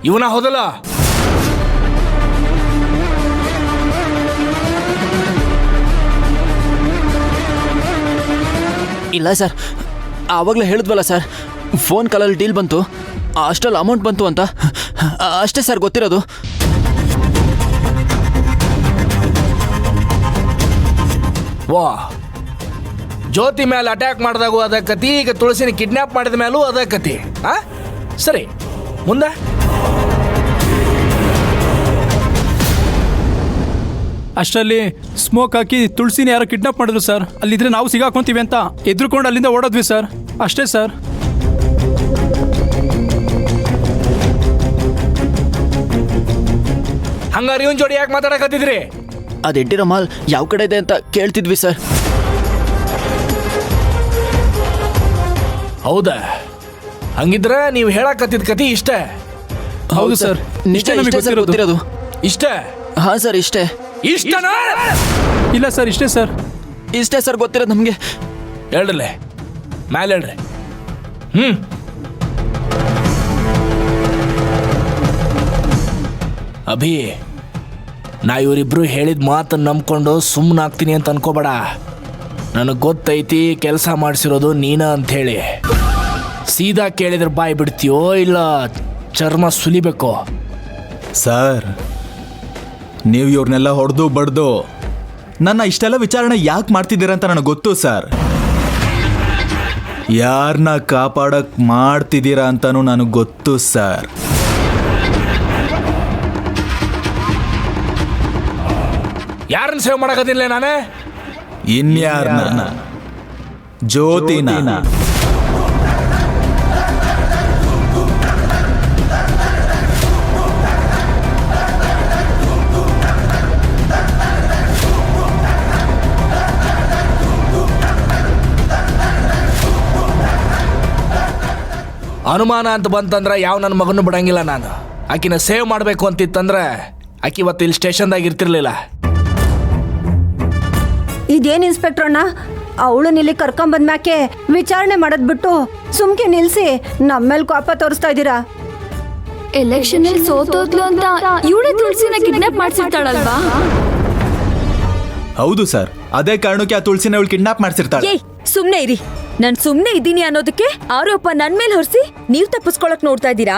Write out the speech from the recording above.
ಇವನ ಹೋದಲ್ಲ? ಇಲ್ಲ ಸರ್, ಆವಾಗಲೇ ಹೇಳಿದ್ವಲ್ಲ ಸರ್, ಫೋನ್ ಕಾಲಲ್ಲಿ ಡೀಲ್ ಬಂತು, ಅಷ್ಟರಲ್ಲಿ ಅಮೌಂಟ್ ಬಂತು ಅಂತ. ಅಷ್ಟೇ ಸರ್ ಗೊತ್ತಿರೋದು. ವಾ, ಜ್ಯೋತಿ ಮೇಲೆ ಅಟ್ಯಾಕ್ ಮಾಡಿದಾಗೂ ಅದ ಕತಿ, ಈಗ ತುಳಸಿನ ಕಿಡ್ನಾಪ್ ಮಾಡಿದ ಮೇಲೂ ಅದ ಕತಿ. ಸರಿ, ಮುಂದೆ ಅಷ್ಟರಲ್ಲಿ ಸ್ಮೋಕ್ ಹಾಕಿ ತುಳಸಿನ ಯಾರೋ ಕಿಡ್ನಾಪ್ ಮಾಡಿದ್ರು ಸರ್. ಅಲ್ಲಿದ್ರೆ ನಾವು ಸಿಗಾಕೊಂತೀವಿ ಅಂತ ಎದ್ರುಕೊಂಡು ಅಲ್ಲಿಂದ ಓಡೋದ್ವಿ ಸರ್. ಅಷ್ಟೇ ಸರ್. ಹಂಗಾರೆ ಇವನ್ ಜೋಡಿ ಯಾಕೆ ಮಾತಾಡಕತ್ತಿದ್ರಿ? ಅದು ಇಟ್ಟಿರೋ ಮಾಲ್ ಯಾವ ಕಡೆ ಇದೆ ಅಂತ ಕೇಳ್ತಿದ್ವಿ ಸರ್. ಹೌದಾ? ಹಂಗಿದ್ರೆ ನೀವು ಹೇಳಕತ್ತಿದ ಕತಿ ಇಷ್ಟೇ? ಹೌದು ಸರ್, ನಿಜ ಗೊತ್ತಿರೋದು. ಇಷ್ಟೇ? ಹಾ ಸರ್, ಇಷ್ಟೇ. ಇಷ್ಟನಾ? ಇಲ್ಲ ಸರ್, ಇಷ್ಟೇ ಸರ್. ಇಷ್ಟೇ ಸರ್ ಗೊತ್ತಿರೋದು ನಮಗೆ. ಹೇಳ್ರಲ್ಲೇ, ಮ್ಯಾಲೆ ಹೇಳ್ರಿ. ಅಭಿ, ನಾ ಇವರಿಬ್ರು ಹೇಳಿದ ಮಾತನ್ನು ನಂಬ್ಕೊಂಡು ಸುಮ್ಮನಾಗ್ತೀನಿ ಅಂತ ಅನ್ಕೋಬೇಡ. ನನಗೆ ಗೊತ್ತೈತಿ ಕೆಲಸ ಮಾಡಿಸಿರೋದು ನೀನ ಅಂಥೇಳಿ. ಸೀದಾ ಕೇಳಿದ್ರೆ ಬಾಯಿ ಬಿಡ್ತೀಯೋ ಇಲ್ಲ ಚರ್ಮ ಸುಲಿಬೇಕೋ? ಸರ್, ನೀವು ಇವ್ರನ್ನೆಲ್ಲ ಹೊಡೆದು ಬಡ್ದು ನನ್ನ ಇಷ್ಟೆಲ್ಲ ವಿಚಾರಣೆ ಯಾಕೆ ಮಾಡ್ತಿದ್ದೀರ ಅಂತ ನನಗೆ ಗೊತ್ತು ಸರ್. ಯಾರನ್ನ ಕಾಪಾಡಕ್ ಮಾಡ್ತಿದ್ದೀರಾ ಅಂತಾನೂ ನನಗೆ ಗೊತ್ತು ಸರ್. ಯಾರನ್ನ ಸೇವ್ ಮಾಡಕತ್ತಿಲ್ಲ ನಾನೇ? ಇನ್ಯಾರನ್ನ? ಜ್ಯೋತಿನ. ಅನುಮಾನ ಅಂತ ಬಂತಂದ್ರೆ ಯಾವ ನನ್ನ ಮಗನೂ ಬಿಡಂಗಿಲ್ಲ ನಾನು. ಆಕಿನ ಸೇವ್ ಮಾಡಬೇಕು ಅಂತಿತ್ತಂದ್ರೆ ಆಕಿ ಇವತ್ತು ಇಲ್ಲಿ ಸ್ಟೇಷನ್ದಾಗ ಇರ್ತಿರ್ಲಿಲ್ಲ. ಇದೇನು ಇನ್ಸ್ಪೆಕ್ಟರ್ ಅಣ್ಣ, ಅವಳನ್ನ ಇಲ್ಲಿ ಕರ್ಕೊಂಬಂದ್ಮ್ಯಾಕೆ ವಿಚಾರಣೆ ಮಾಡೋದ್ ಬಿಟ್ಟು ಸುಮ್ಕೆ ನಿಲ್ಸಿ ನಮ್ಮೇಲ್ ಕೋಪ ತೋರಿಸ್ತಾ ಇದ್ದೀರಾ? ಎಲೆಕ್ಷನ್ ಅಲ್ಲಿ ಸೋತೋದ್ಲು ಅಂತ ಇವಳೇ ತುಳಸಿನ ಕಿಡ್ನಾಪ್ ಮಾಡ್ಸಿರ್ತಾಳಲ್ವಾ? ಹೌದು ಸರ್, ಅದೇ ಕಾರಣಕ್ಕೆ ಆ ತುಳಸಿನ ಅವಳು ಕಿಡ್ನಾಪ್ ಮಾಡ್ಸಿರ್ತಾಳೆ. ಸುಮ್ನೆ ಇರಿ. ನಾನ್ ಸುಮ್ನೆ ಇದ್ದೀನಿ ಅನ್ನೋದಕ್ಕೆ ಆರೋಪ ನನ್ ಮೇಲೆ ಹೊರಿಸಿ ನೀವ್ ತಪ್ಪಿಸ್ಕೊಳಕ್ ನೋಡ್ತಾ ಇದ್ದೀರಾ?